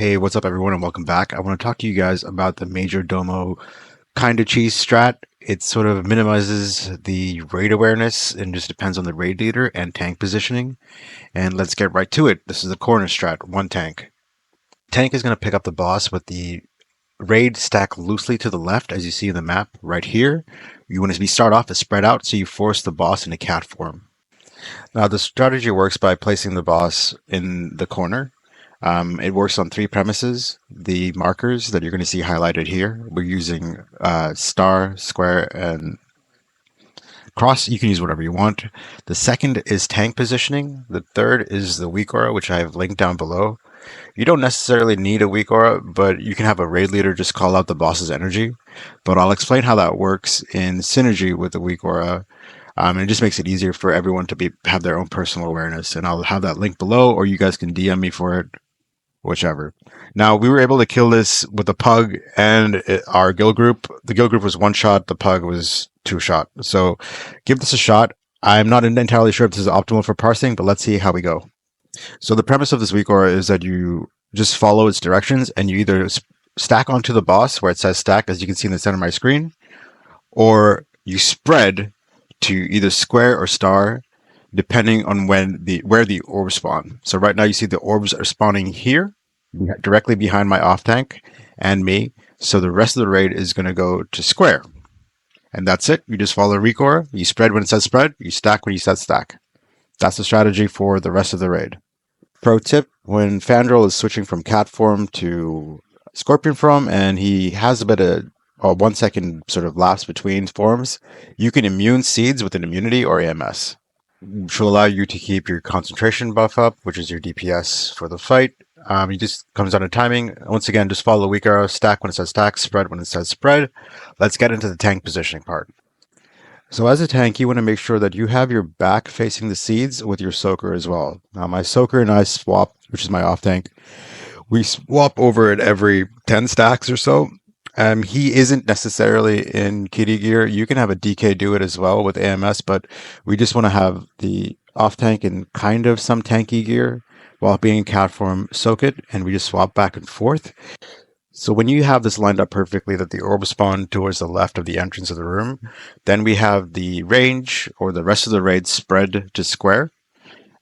Hey, what's up everyone and welcome back. I want to talk to you guys about the Majordomo kind of cheese strat. It sort of minimizes the raid awareness and just depends on the raid leader and tank positioning. And let's get right to it. This is the corner strat, one tank. Tank is going to pick up the boss with the raid stacked loosely to the left, as you see in the map right here. You want to start off as spread out, so you force the boss into cat form. Now the strategy works by placing the boss in the corner. It works on three premises. The markers that you're going to see highlighted here, we're using star, square, and cross. You can use whatever you want. The second is tank positioning. The third is the weak aura, which I have linked down below. You don't necessarily need a weak aura, but you can have a raid leader just call out the boss's energy. But I'll explain how that works in synergy with the weak aura. And it just makes it easier for everyone to have their own personal awareness. And I'll have that link below, or you guys can DM me for it. Whichever. Now, we were able to kill this with the pug and our guild group. The guild group was one shot, the pug was two shot. So give this a shot. I'm not entirely sure if this is optimal for parsing, but let's see how we go. So the premise of this weak aura is that you just follow its directions and you either stack onto the boss where it says stack, as you can see in the center of my screen, or you spread to either square or star, depending on where the orbs spawn. So right now you see the orbs are spawning here, directly behind my off tank and me. So the rest of the raid is going to go to square. And that's it. You just follow Recor. You spread when it says spread. You stack when you said stack. That's the strategy for the rest of the raid. Pro tip, when Fandral is switching from cat form to scorpion form, and he has a bit of a 1 second sort of lapse between forms, you can immune seeds with an immunity or AMS, which will allow you to keep your concentration buff up, which is your DPS for the fight. It just comes down to timing. Once again, just follow the weak arrow, stack when it says stack, spread when it says spread. Let's get into the tank positioning part. So as a tank, you want to make sure that you have your back facing the seeds with your soaker as well. Now my soaker and I swap, which is my off tank. We swap over it every 10 stacks or so. He isn't necessarily in kitty gear. You can have a DK do it as well with AMS, but we just want to have the off tank in kind of some tanky gear while being in cat form, soak it, and we just swap back and forth. So when you have this lined up perfectly that the orb spawn towards the left of the entrance of the room, then we have the range or the rest of the raid spread to square.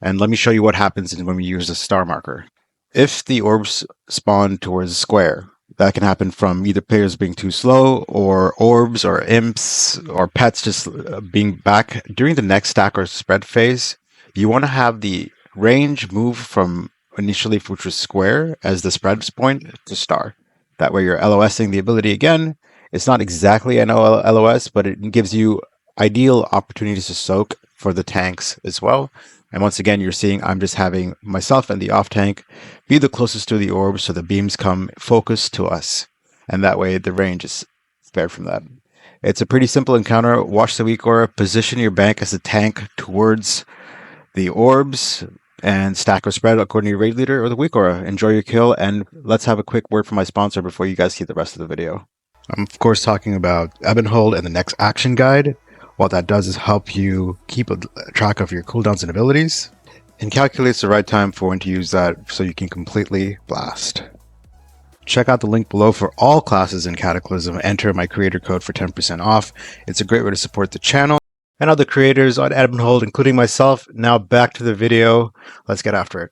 And let me show you what happens when we use a star marker. If the orbs spawn towards square, that can happen from either players being too slow or orbs or imps or pets just being back. During the next stack or spread phase, you want to have the range move from initially, which was square as the spread point, to star. That way you're LOSing the ability again. It's not exactly an LOS, but it gives you ideal opportunities to soak for the tanks as well. And once again, you're seeing I'm just having myself and the off tank be the closest to the orb so the beams come focused to us. And that way the range is spared from that. It's a pretty simple encounter. Watch the weak aura, position your bank as a tank towards the orbs, and stack or spread according to your raid leader or the weak aura. Enjoy your kill, and let's have a quick word from my sponsor before you guys see the rest of the video. I'm of course talking about Ebb and Hold and the next action guide. What that does is help you keep a track of your cooldowns and abilities and calculates the right time for when to use that so you can completely blast. Check out the link below for all classes in Cataclysm. Enter my creator code for 10% off. It's a great way to support the channel and other creators on Ebb and Hold, including myself. Now back to the video. Let's get after it.